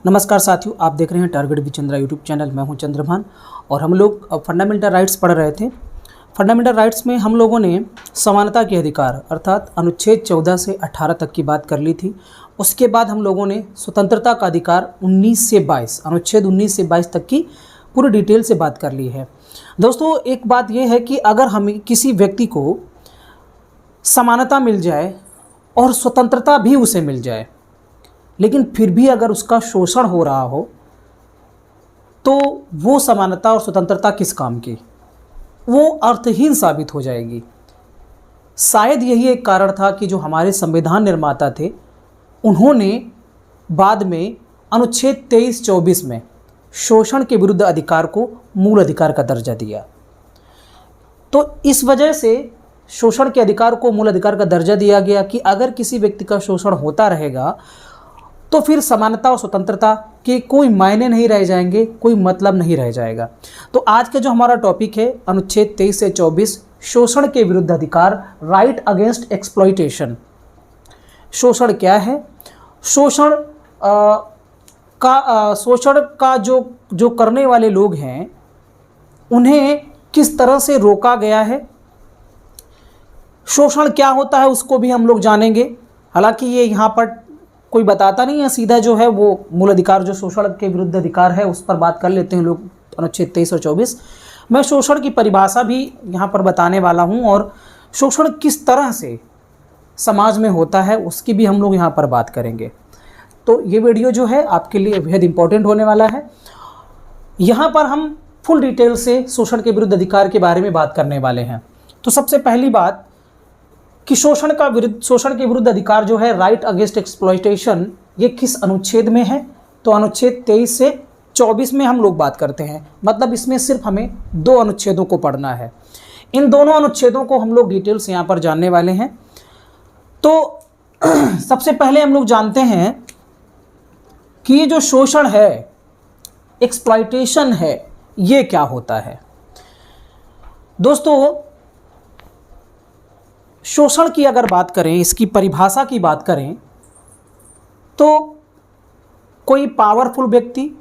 नमस्कार साथियों, आप देख रहे हैं target with Chandra YouTube channel. मैं हूं चंद्रभान और हम लोग फंडामेंटल राइट्स पढ़ रहे थे। फंडामेंटल राइट्स में हम लोगों ने समानता के अधिकार अर्थात अनुच्छेद 14 से 18 तक की बात कर ली थी। उसके बाद हम लोगों ने स्वतंत्रता का अधिकार 19 से 22 अनुच्छेद 19 से 22 तक की पूरी डिटेल से बात कर ली है। दोस्तों, एक बात यह है कि अगर हमें किसी व्यक्ति को समानता मिल जाए और स्वतंत्रता भी उसे मिल जाए, लेकिन फिर भी अगर उसका शोषण हो रहा हो, तो वो समानता और स्वतंत्रता किस काम की? वो अर्थहीन साबित हो जाएगी। शायद यही एक कारण था कि जो हमारे संविधान निर्माता थे, उन्होंने बाद में अनुच्छेद 23-24 में शोषण के विरुद्ध अधिकार को मूल अधिकार का दर्जा दिया। तो इस वजह से शोषण के अधिकार को मूल अधिकार का दर्जा दिया गया कि अगर किसी व्यक्ति का शोषण होता रहेगा तो फिर समानता और स्वतंत्रता के कोई मायने नहीं रह जाएंगे, कोई मतलब नहीं रह जाएगा। तो आज का जो हमारा टॉपिक है अनुच्छेद 23 से 24 शोषण के विरुद्ध अधिकार, राइट अगेंस्ट एक्सप्लॉइटेशन। शोषण क्या है? शोषण का जो करने वाले लोग हैं, उन्हें किस तरह से रोका गया है। शोषण क्या होता है उसको भी हम लोग जानेंगे। हालांकि ये यहाँ पर कोई बताता नहीं है, सीधा जो है वो मूल अधिकार जो शोषण के विरुद्ध अधिकार है उस पर बात कर लेते हैं लोग, अनुच्छेद 23 और 24। मैं शोषण की परिभाषा भी यहाँ पर बताने वाला हूँ और शोषण किस तरह से समाज में होता है उसकी भी हम लोग यहाँ पर बात करेंगे। तो ये वीडियो जो है आपके लिए बेहद इंपॉर्टेंट होने वाला है। यहाँ पर हम फुल डिटेल से शोषण के विरुद्ध अधिकार के बारे में बात करने वाले हैं। तो सबसे पहली बात कि शोषण के विरुद्ध अधिकार जो है, राइट अगेंस्ट एक्सप्लॉइटेशन, ये किस अनुच्छेद में है? तो अनुच्छेद 23 से 24 में हम लोग बात करते हैं। मतलब इसमें सिर्फ हमें 2 अनुच्छेदों को पढ़ना है। इन दोनों अनुच्छेदों को हम लोग डिटेल से यहाँ पर जानने वाले हैं। तो सबसे पहले हम लोग जानते हैं कि ये जो शोषण है, एक्सप्लॉइटेशन है, ये क्या होता है। दोस्तों, शोषण की अगर बात करें, इसकी परिभाषा की बात करें, तो कोई पावरफुल व्यक्ति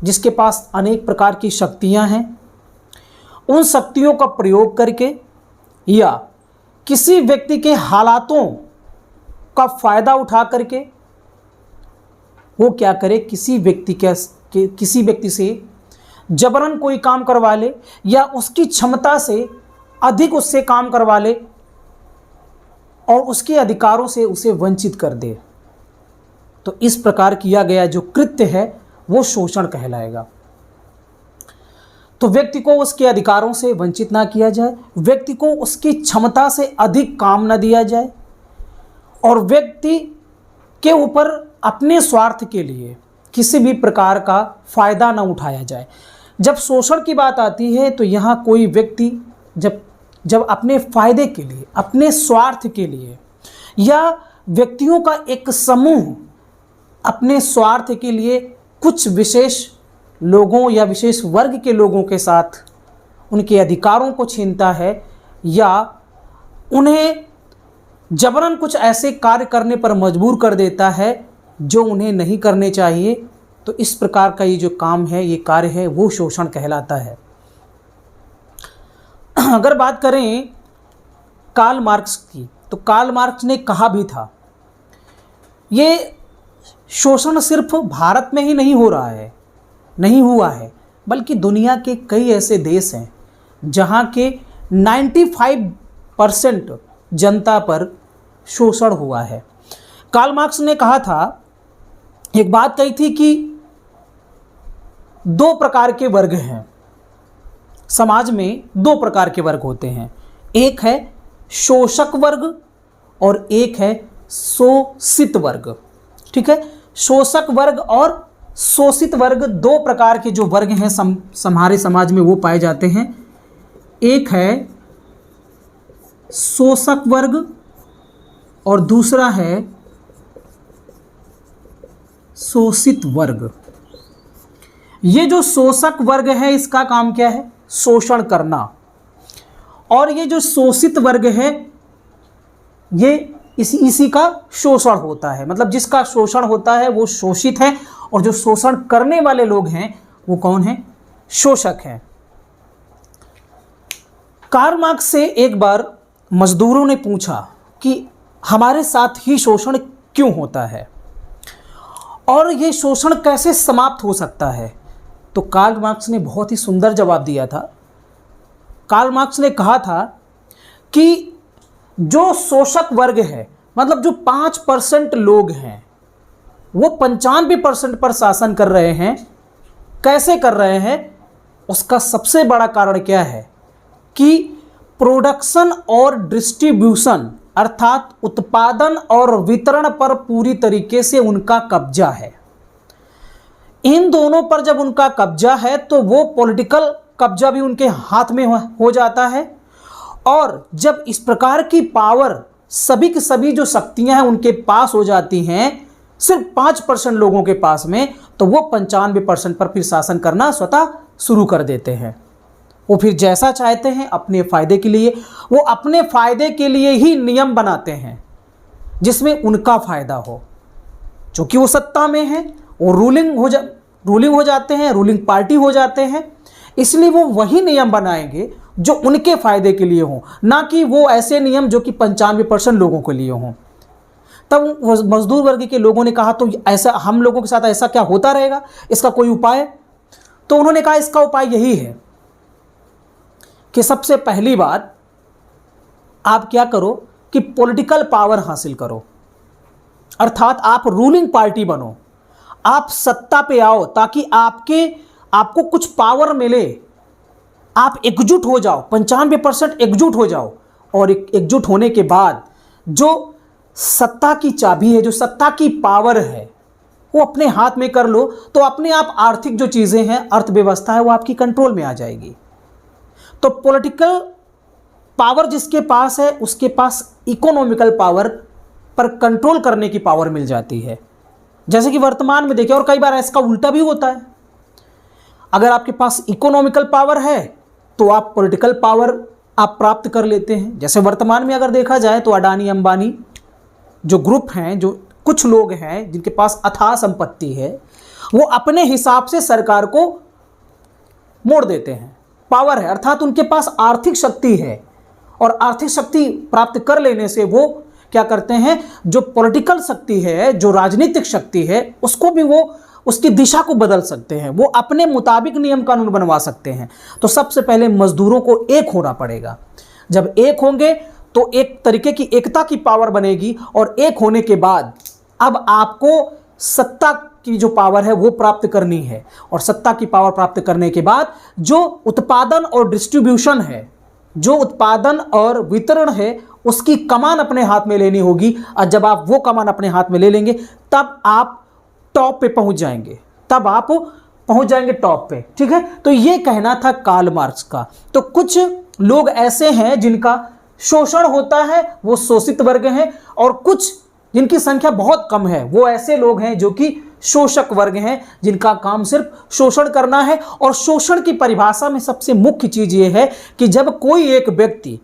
जिसके पास अनेक प्रकार की शक्तियां हैं, उन शक्तियों का प्रयोग करके या किसी व्यक्ति के हालातों का फ़ायदा उठा करके वो क्या करे, किसी व्यक्ति से जबरन कोई काम करवा ले या उसकी क्षमता से अधिक उससे काम करवा ले और उसके अधिकारों से उसे वंचित कर दे। तो इस प्रकार किया गया जो कृत्य है वो शोषण कहलाएगा। तो व्यक्ति को उसके अधिकारों से वंचित ना किया जाए, व्यक्ति को उसकी क्षमता से अधिक काम न दिया जाए और व्यक्ति के ऊपर अपने स्वार्थ के लिए किसी भी प्रकार का फायदा न उठाया जाए। जब शोषण की बात आती है तो यहाँ कोई व्यक्ति जब अपने फायदे के लिए, अपने स्वार्थ के लिए या व्यक्तियों का एक समूह अपने स्वार्थ के लिए कुछ विशेष लोगों या विशेष वर्ग के लोगों के साथ उनके अधिकारों को छीनता है या उन्हें जबरन कुछ ऐसे कार्य करने पर मजबूर कर देता है जो उन्हें नहीं करने चाहिए, तो इस प्रकार का ये जो काम है, ये कार्य है, वो शोषण कहलाता है। अगर बात करें कार्ल मार्क्स की, तो कार्ल मार्क्स ने कहा भी था, ये शोषण सिर्फ भारत में ही नहीं हुआ है, बल्कि दुनिया के कई ऐसे देश हैं जहाँ के 95% जनता पर शोषण हुआ है। कार्ल मार्क्स ने कहा था, एक बात कही थी कि 2 प्रकार के वर्ग हैं समाज में, 2 प्रकार के वर्ग होते हैं। एक है शोषक वर्ग और एक है शोषित वर्ग। ठीक है, शोषक वर्ग और शोषित वर्ग 2 प्रकार के जो वर्ग हैं हमारे समाज में वो पाए जाते हैं। एक है शोषक वर्ग और दूसरा है शोषित वर्ग। ये जो शोषक वर्ग है इसका काम क्या है? शोषण करना। और ये जो शोषित वर्ग है ये इसी का शोषण होता है। मतलब जिसका शोषण होता है वो शोषित है, और जो शोषण करने वाले लोग हैं वो कौन है? शोषक हैं। कार्ल मार्क्स से एक बार मजदूरों ने पूछा कि हमारे साथ ही शोषण क्यों होता है और ये शोषण कैसे समाप्त हो सकता है? तो कार्ल मार्क्स ने बहुत ही सुंदर जवाब दिया था। कार्ल मार्क्स ने कहा था कि जो शोषक वर्ग है, मतलब जो 5% लोग हैं, वो 95% पर शासन कर रहे हैं। कैसे कर रहे हैं? उसका सबसे बड़ा कारण क्या है कि प्रोडक्शन और डिस्ट्रीब्यूशन, अर्थात उत्पादन और वितरण पर पूरी तरीके से उनका कब्जा है। इन दोनों पर जब उनका कब्जा है तो वो पॉलिटिकल कब्जा भी उनके हाथ में हो जाता है, और जब इस प्रकार की पावर सभी की सभी जो शक्तियां हैं उनके पास हो जाती हैं, सिर्फ 5% लोगों के पास में, तो वो 95% पर फिर शासन करना स्वतः शुरू कर देते हैं। वो फिर जैसा चाहते हैं अपने फ़ायदे के लिए, वो अपने फ़ायदे के लिए ही नियम बनाते हैं जिसमें उनका फ़ायदा हो। क्योंकि वो सत्ता में है, वो रूलिंग हो जाते हैं, रूलिंग पार्टी हो जाते हैं, इसलिए वो वही नियम बनाएंगे जो उनके फ़ायदे के लिए हों, ना कि वो ऐसे नियम जो कि 95% लोगों के लिए हों। तब मजदूर वर्ग के लोगों ने कहा तो ऐसा हम लोगों के साथ ऐसा क्या होता रहेगा, इसका कोई उपाय? तो उन्होंने कहा इसका उपाय यही है कि सबसे पहली बात आप क्या करो कि पॉलिटिकल पावर हासिल करो, अर्थात आप रूलिंग पार्टी बनो, आप सत्ता पे आओ ताकि आपको कुछ पावर मिले, आप एकजुट हो जाओ, 95% एकजुट हो जाओ, और एकजुट होने के बाद जो सत्ता की चाबी है, जो सत्ता की पावर है, वो अपने हाथ में कर लो, तो अपने आप आर्थिक जो चीज़ें हैं, अर्थव्यवस्था है, वो आपकी कंट्रोल में आ जाएगी। तो पॉलिटिकल पावर जिसके पास है उसके पास इकोनॉमिकल पावर पर कंट्रोल करने की पावर मिल जाती है। जैसे कि वर्तमान में देखिए, और कई बार इसका उल्टा भी होता है। अगर आपके पास इकोनॉमिकल पावर है तो आप पॉलिटिकल पावर आप प्राप्त कर लेते हैं। जैसे वर्तमान में अगर देखा जाए तो अडानी अंबानी जो ग्रुप हैं, जो कुछ लोग हैं जिनके पास अथाह संपत्ति है, वो अपने हिसाब से सरकार को मोड़ देते हैं। पावर है, अर्थात उनके पास आर्थिक शक्ति है, और आर्थिक शक्ति प्राप्त कर लेने से वो क्या करते हैं, जो पॉलिटिकल शक्ति है, जो राजनीतिक शक्ति है, उसको भी वो उसकी दिशा को बदल सकते हैं, वो अपने मुताबिक नियम कानून बनवा सकते हैं। तो सबसे पहले मजदूरों को एक होना पड़ेगा। जब एक होंगे तो एक तरीके की एकता की पावर बनेगी, और एक होने के बाद अब आपको सत्ता की जो पावर है वो प्राप्त करनी है, और सत्ता की पावर प्राप्त करने के बाद जो उत्पादन और डिस्ट्रीब्यूशन है, जो उत्पादन और वितरण है, उसकी कमान अपने हाथ में लेनी होगी। और जब आप वो कमान अपने हाथ में ले लेंगे तब आप टॉप पे पहुंच जाएंगे, तब आप पहुंच जाएंगे टॉप पे। ठीक है, तो ये कहना था कार्ल मार्क्स का। तो कुछ लोग ऐसे हैं जिनका शोषण होता है, वो शोषित वर्ग हैं, और कुछ जिनकी संख्या बहुत कम है वो ऐसे लोग हैं जो कि शोषक वर्ग हैं, जिनका काम सिर्फ शोषण करना है। और शोषण की परिभाषा में सबसे मुख्य चीज ये है कि जब कोई एक व्यक्ति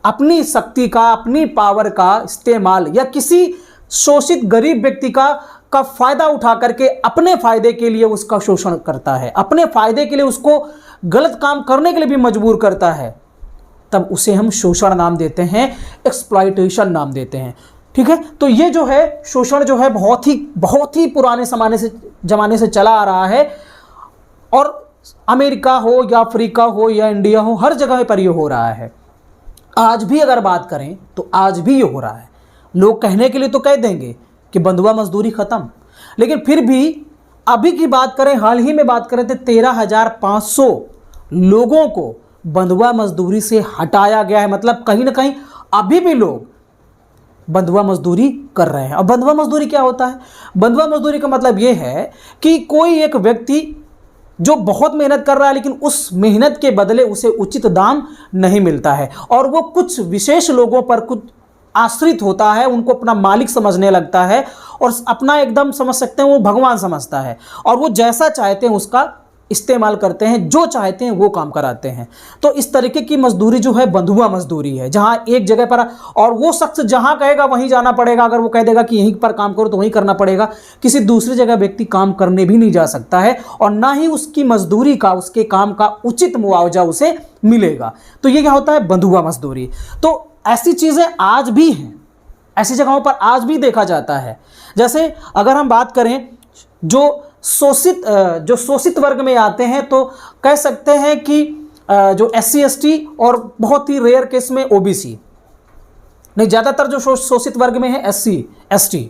अपनी शक्ति का, अपनी पावर का इस्तेमाल, या किसी शोषित गरीब व्यक्ति का फायदा उठा करके अपने फायदे के लिए उसका शोषण करता है, अपने फायदे के लिए उसको गलत काम करने के लिए भी मजबूर करता है, तब उसे हम शोषण नाम देते हैं, एक्सप्लॉयटेशन नाम देते हैं। ठीक है, तो ये जो है शोषण जो है बहुत ही पुराने जमाने से चला आ रहा है, और अमेरिका हो या अफ्रीका हो या इंडिया हो, हर जगह पर ये हो रहा है। आज भी अगर बात करें तो आज भी ये हो रहा है। लोग कहने के लिए तो कह देंगे कि बंधुआ मजदूरी खत्म, लेकिन फिर भी अभी की बात करें, हाल ही में बात करें तो 13,500 लोगों को बंधुआ मजदूरी से हटाया गया है। मतलब कहीं ना कहीं अभी भी लोग बंधुआ मजदूरी कर रहे हैं। अब बंधुआ मजदूरी क्या होता है? बंधुआ मजदूरी का मतलब ये है कि कोई एक व्यक्ति जो बहुत मेहनत कर रहा है, लेकिन उस मेहनत के बदले उसे उचित दाम नहीं मिलता है, और वो कुछ विशेष लोगों पर कुछ आश्रित होता है, उनको अपना मालिक समझने लगता है, और अपना एकदम समझ सकते हैं वो भगवान समझता है, और वो जैसा चाहते हैं उसका इस्तेमाल करते हैं, जो चाहते हैं वो काम कराते हैं। तो इस तरीके की मजदूरी जो है बंधुआ मजदूरी है, जहां एक जगह पर और वो शख्स जहां कहेगा वहीं जाना पड़ेगा। अगर वो कह देगा कि यहीं पर काम करो तो वहीं करना पड़ेगा, किसी दूसरी जगह व्यक्ति काम करने भी नहीं जा सकता है और ना ही उसकी मजदूरी का, उसके काम का उचित मुआवजा उसे मिलेगा। तो ये क्या होता है? बंधुआ मजदूरी। तो ऐसी चीजें आज भी हैं, ऐसी जगहों पर आज भी देखा जाता है। जैसे अगर हम बात करें जो शोषित वर्ग में आते हैं, तो कह सकते हैं कि जो SC ST और बहुत ही रेयर केस में OBC, नहीं ज़्यादातर जो शोषित वर्ग में है SC ST,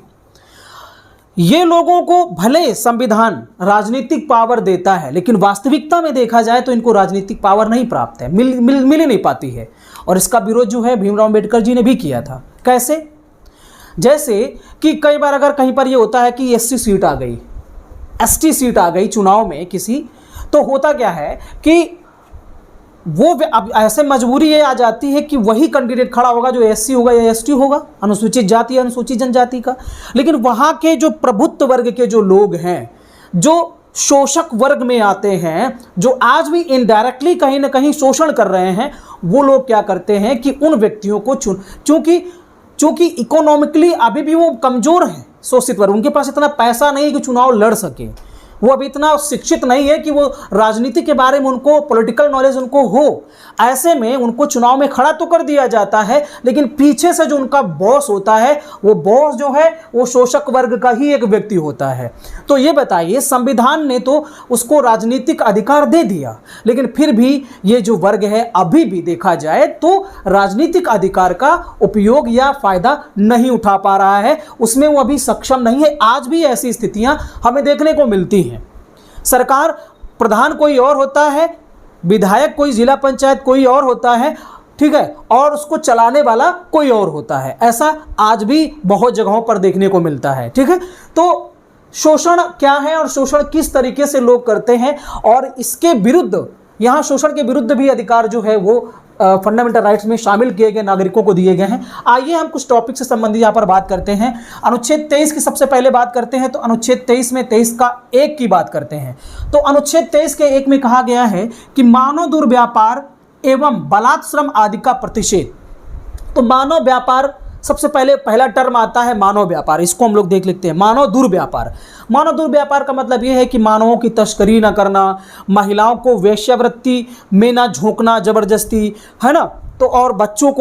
ये लोगों को भले संविधान राजनीतिक पावर देता है, लेकिन वास्तविकता में देखा जाए तो इनको राजनीतिक पावर नहीं प्राप्त है, मिल ही नहीं पाती है। और इसका विरोध जो है भीमराव अम्बेडकर जी ने भी किया था। कैसे? जैसे कि कई बार अगर कहीं पर ये होता है कि SC सीट आ गई, ST सीट आ गई चुनाव में किसी, तो होता क्या है कि वो अब ऐसे मजबूरी ये आ जाती है कि वही कैंडिडेट खड़ा होगा जो SC होगा या ST होगा, अनुसूचित जाति या अनुसूचित जनजाति का। लेकिन वहाँ के जो प्रभुत्व वर्ग के जो लोग हैं, जो शोषक वर्ग में आते हैं, जो आज भी इनडायरेक्टली कहीं ना कहीं शोषण कर रहे हैं, वो लोग क्या करते हैं कि उन व्यक्तियों को चूंकि इकोनॉमिकली अभी भी वो कमज़ोर हैं, शोषित वर्ग, उनके पास इतना पैसा नहीं है कि चुनाव लड़ सके, वो अभी इतना शिक्षित नहीं है कि वो राजनीति के बारे में उनको पॉलिटिकल नॉलेज उनको हो। ऐसे में उनको चुनाव में खड़ा तो कर दिया जाता है, लेकिन पीछे से जो उनका बॉस होता है, वो बॉस जो है वो शोषक वर्ग का ही एक व्यक्ति होता है। तो ये बताइए, संविधान ने तो उसको राजनीतिक अधिकार दे दिया, लेकिन फिर भी ये जो वर्ग है अभी भी देखा जाए तो राजनीतिक अधिकार का उपयोग या फायदा नहीं उठा पा रहा है, उसमें वो अभी सक्षम नहीं है। आज भी ऐसी स्थितियां हमें देखने को मिलती हैं। सरकार प्रधान कोई और होता है, विधायक कोई, जिला पंचायत कोई और होता है, ठीक है, और उसको चलाने वाला कोई और होता है। ऐसा आज भी बहुत जगहों पर देखने को मिलता है, ठीक है। तो शोषण क्या है और शोषण किस तरीके से लोग करते हैं, और इसके विरुद्ध, यहाँ शोषण के विरुद्ध भी अधिकार जो है वो फंडामेंटल राइट्स में शामिल किए गए नागरिकों को दिए गए हैं। आइए हम कुछ टॉपिक से संबंधित यहाँ पर बात करते हैं। अनुच्छेद 23 की सबसे पहले बात करते हैं। तो अनुच्छेद 23 में 23 का 1 की बात करते हैं। तो अनुच्छेद 23 के 1 में कहा गया है कि मानव दुर्व्यापार एवं बलात् श्रम आदि का प्रतिषेध। तो मानव व्यापार, सबसे पहले पहला टर्म आता है मानव व्यापार, इसको हम लोग देख लेते हैं। मानव दुर्व्यापार, मानव दुर्व्यापार का मतलब यह है कि मानवों की तस्करी ना करना, महिलाओं को वेश्यावृत्ति में ना झोंकना जबरदस्ती, है ना। तो और बच्चों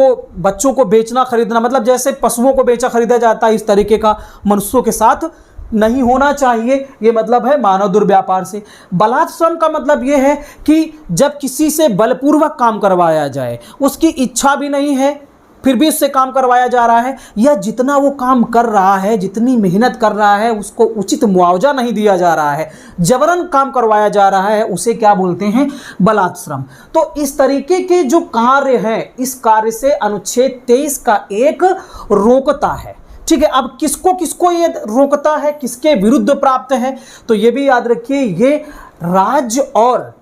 को बेचना खरीदना, मतलब जैसे पशुओं को बेचा खरीदा जाता है, इस तरीके का मनुष्यों के साथ नहीं होना चाहिए, ये मतलब है मानव दुर्व्यापार से। बलात् श्रम का मतलब ये है कि जब किसी से बलपूर्वक काम करवाया जाए, उसकी इच्छा भी नहीं है फिर भी उससे काम करवाया जा रहा है, या जितना वो काम कर रहा है, जितनी मेहनत कर रहा है, उसको उचित मुआवजा नहीं दिया जा रहा है, जबरन काम करवाया जा रहा है, उसे क्या बोलते हैं? बलात् श्रम। तो इस तरीके के जो कार्य हैं, इस कार्य से अनुच्छेद 23 का 1 रोकता है, ठीक है। अब किसको किसको ये रोकता है, किसके विरुद्ध प्राप्त है? तो ये भी याद रखिए, ये राज्य और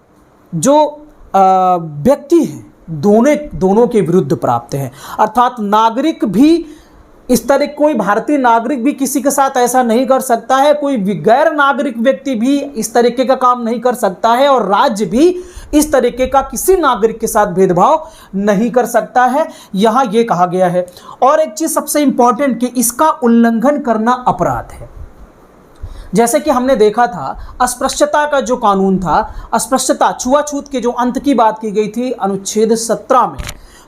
जो व्यक्ति हैं दोनों के विरुद्ध प्राप्त है। अर्थात नागरिक भी इस तरह, कोई भारतीय नागरिक भी किसी के साथ ऐसा नहीं कर सकता है, कोई गैर नागरिक व्यक्ति भी इस तरीके का काम नहीं कर सकता है, और राज्य भी इस तरीके का किसी नागरिक के साथ भेदभाव नहीं कर सकता है, यहाँ ये कहा गया है। और एक चीज़ सबसे इंपॉर्टेंट कि इसका उल्लंघन करना अपराध है। जैसे कि हमने देखा था अस्पृश्यता का जो कानून था, अस्पृश्यता छुआछूत के जो अंत की बात की गई थी अनुच्छेद 17 में,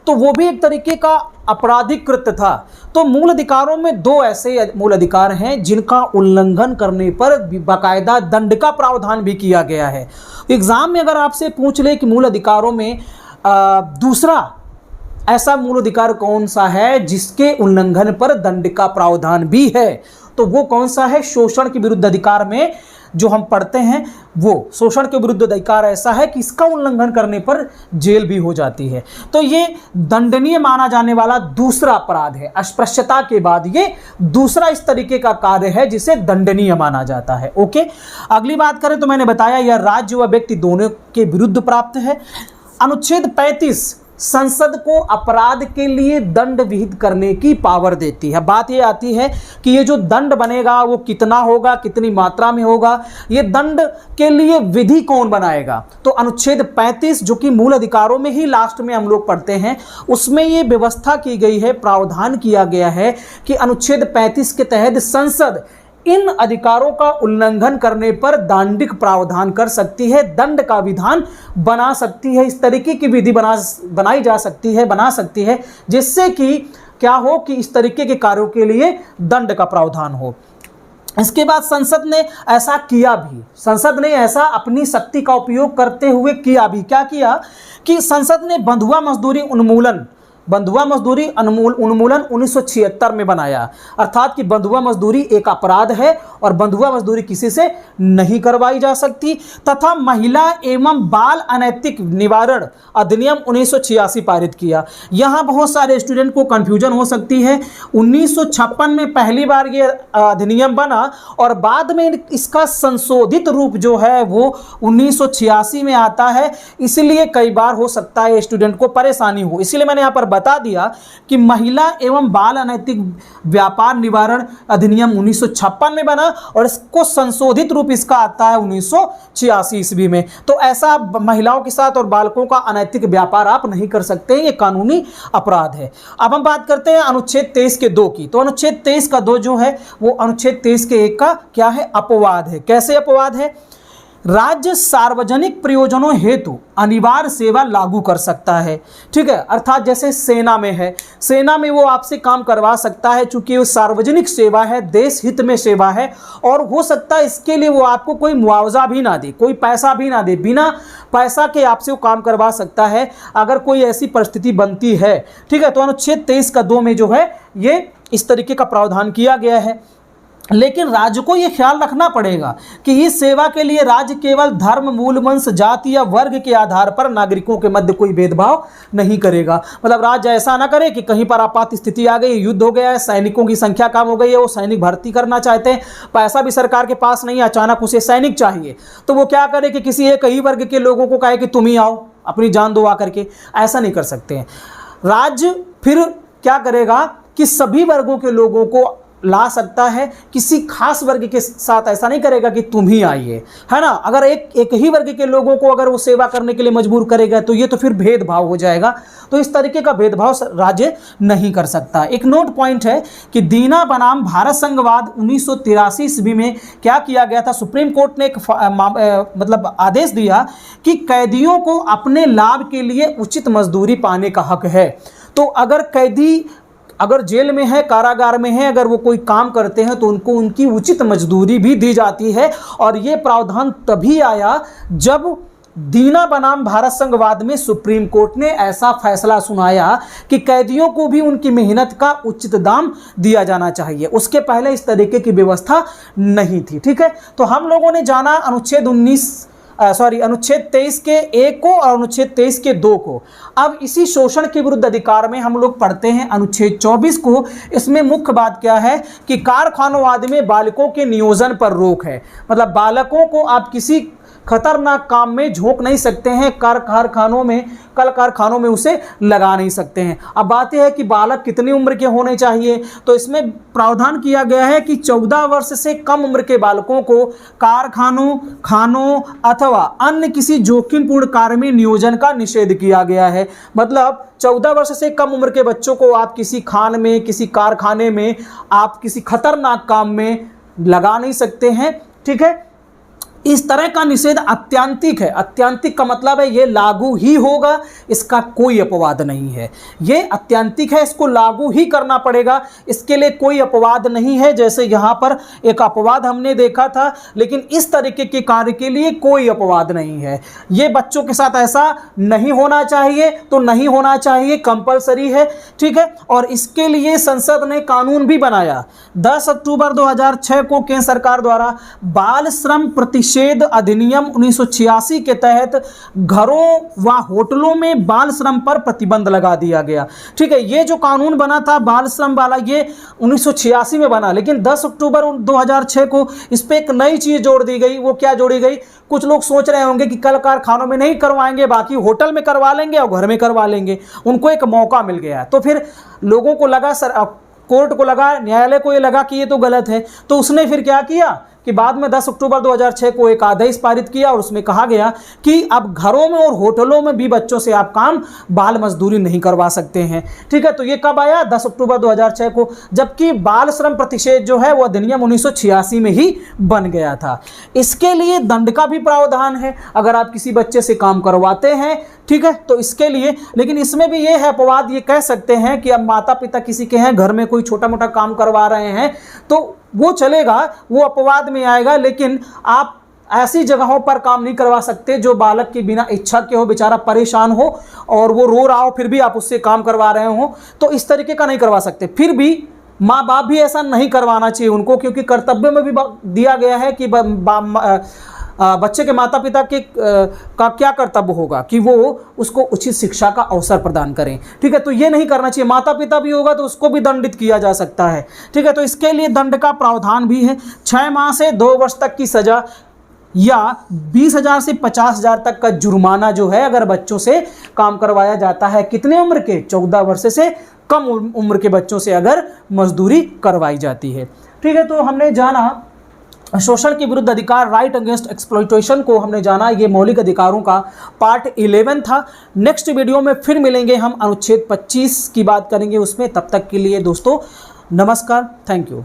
तो वो भी एक तरीके का आपराधिक कृत्य था। तो मूल अधिकारों में 2 ऐसे मूल अधिकार हैं जिनका उल्लंघन करने पर बाकायदा दंड का प्रावधान भी किया गया है। एग्जाम में अगर आपसे पूछ ले कि मूल अधिकारों में दूसरा ऐसा मूल अधिकार कौन सा है जिसके उल्लंघन पर दंड का प्रावधान भी है, तो वो कौन सा है? शोषण के विरुद्ध अधिकार में जो हम पढ़ते हैं, वो शोषण के विरुद्ध अधिकार ऐसा है कि इसका उल्लंघन करने पर जेल भी हो जाती है। तो ये दंडनीय माना जाने वाला दूसरा अपराध है। अस्पृश्यता के बाद ये दूसरा इस तरीके का कार्य है जिसे दंडनीय माना जाता है। ओके, अगली बात करें तो मैंने बताया यह राज्य व व्यक्ति दोनों के विरुद्ध प्राप्त है। अनुच्छेद 35 संसद को अपराध के लिए दंड विहित करने की पावर देती है। बात ये आती है कि ये जो दंड बनेगा वो कितना होगा, कितनी मात्रा में होगा, ये दंड के लिए विधि कौन बनाएगा। तो अनुच्छेद 35 जो कि मूल अधिकारों में ही लास्ट में हम लोग पढ़ते हैं, उसमें ये व्यवस्था की गई है, प्रावधान किया गया है कि अनुच्छेद 35 के तहत संसद इन अधिकारों का उल्लंघन करने पर दंडिक प्रावधान कर सकती है, दंड का विधान बना सकती है। इस तरीके की विधि बना सकती है जिससे कि क्या हो कि इस तरीके के कार्यों के लिए दंड का प्रावधान हो। इसके बाद संसद ने ऐसा किया भी, संसद ने ऐसा अपनी शक्ति का उपयोग करते हुए किया भी। क्या किया कि संसद ने बंधुआ मजदूरी उन्मूलन 1976 में बनाया। अर्थात कि बंधुआ मजदूरी एक अपराध है और बंधुआ मजदूरी किसी से नहीं करवाई जा सकती। तथा महिला एवं बाल अनैतिक निवारण अधिनियम 1986 पारित किया। यहाँ बहुत सारे स्टूडेंट को कंफ्यूजन हो सकती है। 1956 में पहली बार ये अधिनियम बना और बाद में इसका संशोधित रूप जो है वो 1986 में आता है, इसलिए कई बार हो सकता है स्टूडेंट को परेशानी हो। इसलिए मैंने यहाँ पर बता दिया कि महिला एवं बाल अनैतिक व्यापार निवारण अधिनियम 1956 में बना और इसको संशोधित रूप इसका आता है 1986 ईस्वी में। तो ऐसा महिलाओं के साथ और बालकों का अनैतिक व्यापार आप नहीं कर सकते, ये कानूनी अपराध है। अब हम बात करते हैं अनुच्छेद 23 के 2 की। तो अनुच्छेद 23 का 2 जो है वो अनुच्छेद 23 के 1 का क्या है, अपवाद है। कैसे अपवाद है? राज्य सार्वजनिक प्रयोजनों हेतु अनिवार्य सेवा लागू कर सकता है। ठीक है, अर्थात जैसे सेना में है, सेना में वो आपसे काम करवा सकता है चूंकि वो सार्वजनिक सेवा है, देश हित में सेवा है, और हो सकता है इसके लिए वो आपको कोई मुआवजा भी ना दे, कोई पैसा भी ना दे, बिना पैसा के आपसे वो काम करवा सकता है अगर कोई ऐसी परिस्थिति बनती है। ठीक है, तो अनुच्छेद 23 का 2 में जो है ये इस तरीके का प्रावधान किया गया है। लेकिन राज्य को यह ख्याल रखना पड़ेगा कि इस सेवा के लिए राज्य केवल धर्म, मूल, वंश, जाति या वर्ग के आधार पर नागरिकों के मध्य कोई भेदभाव नहीं करेगा। मतलब राज्य ऐसा ना करे कि कहीं पर आपात स्थिति आ गई, युद्ध हो गया है, सैनिकों की संख्या कम हो गई है, वो सैनिक भर्ती करना चाहते हैं, पैसा भी सरकार के पास नहीं है, अचानक उसे सैनिक चाहिए, तो वो क्या करे कि किसी एक ही वर्ग के लोगों को कहे कि तुम ही आओ, अपनी जान दो आकर के। ऐसा नहीं कर सकते हैं। राज्य फिर क्या करेगा कि सभी वर्गों के लोगों को ला सकता है, किसी खास वर्ग के साथ ऐसा नहीं करेगा कि तुम ही आइए, है ना। अगर एक ही वर्ग के लोगों को अगर वो सेवा करने के लिए मजबूर करेगा तो ये तो फिर भेदभाव हो जाएगा। तो इस तरीके का भेदभाव राज्य नहीं कर सकता। एक नोट पॉइंट है कि दीना बनाम भारत संघवाद 1983 ईस्वी में क्या किया गया था, सुप्रीम कोर्ट ने एक मतलब आदेश दिया कि कैदियों को अपने लाभ के लिए उचित मजदूरी पाने का हक है। तो अगर कैदी अगर जेल में है, कारागार में है, अगर वो कोई काम करते हैं तो उनको उनकी उचित मजदूरी भी दी जाती है। और ये प्रावधान तभी आया जब दीना बनाम भारत संघवाद में सुप्रीम कोर्ट ने ऐसा फैसला सुनाया कि कैदियों को भी उनकी मेहनत का उचित दाम दिया जाना चाहिए। उसके पहले इस तरीके की व्यवस्था नहीं थी। ठीक है, तो हम लोगों ने जाना अनुच्छेद 23 के 1 को और अनुच्छेद 23 के 2 को। अब इसी शोषण के विरुद्ध अधिकार में हम लोग पढ़ते हैं अनुच्छेद 24 को। इसमें मुख्य बात क्या है कि कारखानों आदि में बालकों के नियोजन पर रोक है। मतलब बालकों को आप किसी खतरनाक काम में झोंक नहीं सकते हैं, कल कारखानों में उसे लगा नहीं सकते हैं। अब बात यह है कि बालक कितनी उम्र के होने चाहिए, तो इसमें प्रावधान किया गया है कि 14 वर्ष से कम उम्र के बालकों को कारखानों, खानों अथवा अन्य किसी जोखिमपूर्ण कार्य में नियोजन का निषेध किया गया है। मतलब 14 वर्ष से कम उम्र के बच्चों को आप किसी खान में, किसी कारखाने में, आप किसी खतरनाक काम में लगा नहीं सकते हैं। ठीक है, इस तरह का निषेध अत्यांतिक है। अत्यांतिक का मतलब है ये लागू ही होगा, इसका कोई अपवाद नहीं है। ये अत्यांतिक है, इसको लागू ही करना पड़ेगा, इसके लिए कोई अपवाद नहीं है। जैसे यहाँ पर एक अपवाद हमने देखा था, लेकिन इस तरीके के कार्य के लिए कोई अपवाद नहीं है। ये बच्चों के साथ ऐसा नहीं होना चाहिए, तो नहीं होना चाहिए, कंपलसरी है। ठीक है, और इसके लिए संसद ने कानून भी बनाया। 10 अक्टूबर 2006 को केंद्र सरकार द्वारा बाल श्रम प्रतिषेध प्रतिषेध अधिनियम 1986 के तहत घरों व होटलों में बाल श्रम पर प्रतिबंध लगा दिया गया। ठीक है, ये जो कानून बना था बाल श्रम वाला, ये 1986 में बना, लेकिन 10 अक्टूबर 2006 को इस पर एक नई चीज जोड़ दी गई। वो क्या जोड़ी गई? कुछ लोग सोच रहे होंगे कि कल कारखानों में नहीं करवाएंगे, बाकी होटल में करवा लेंगे और घर में करवा लेंगे। उनको एक मौका मिल गया, तो फिर लोगों को लगा, कोर्ट को लगा, न्यायालय को ये लगा कि ये तो गलत है, तो उसने फिर क्या किया कि बाद में 10 अक्टूबर 2006 को एक आदेश पारित किया और उसमें कहा गया कि अब घरों में और होटलों में भी बच्चों से आप काम बाल मजदूरी नहीं करवा सकते हैं। ठीक है, तो ये कब आया? 10 अक्टूबर 2006 को, जबकि बाल श्रम प्रतिषेध जो है वो अधिनियम 1986 में ही बन गया था। इसके लिए दंड का भी प्रावधान है अगर आप किसी बच्चे से काम करवाते हैं। ठीक है, तो इसके लिए, लेकिन इसमें भी ये है अपवाद, ये कह सकते हैं कि अब माता पिता किसी के हैं, घर में कोई छोटा मोटा काम करवा रहे हैं तो वो चलेगा, वो अपवाद में आएगा, लेकिन आप ऐसी जगहों पर काम नहीं करवा सकते जो बालक की बिना इच्छा के हो, बेचारा परेशान हो और वो रो रहा हो फिर भी आप उससे काम करवा रहे हो, तो इस तरीके का नहीं करवा सकते। फिर भी माँ बाप भी ऐसा नहीं करवाना चाहिए उनको, क्योंकि कर्तव्य में भी दिया गया है कि बच्चे के माता पिता के का क्या कर्तव्य होगा कि वो उसको उचित शिक्षा का अवसर प्रदान करें। ठीक है, तो ये नहीं करना चाहिए। माता पिता भी होगा तो उसको भी दंडित किया जा सकता है। ठीक है, तो इसके लिए दंड का प्रावधान भी है। 6 माह से 2 वर्ष तक की सजा या 20,000 से 50,000 तक का जुर्माना जो है अगर बच्चों से काम करवाया जाता है। कितने उम्र के? 14 वर्ष से कम उम्र के बच्चों से अगर मजदूरी करवाई जाती है। ठीक है, तो हमने जाना शोषण के विरुद्ध अधिकार, राइट अगेंस्ट एक्सप्लॉइटेशन को हमने जाना। ये मौलिक अधिकारों का पार्ट 11 था। नेक्स्ट वीडियो में फिर मिलेंगे, हम अनुच्छेद 25 की बात करेंगे उसमें। तब तक के लिए दोस्तों नमस्कार, थैंक यू।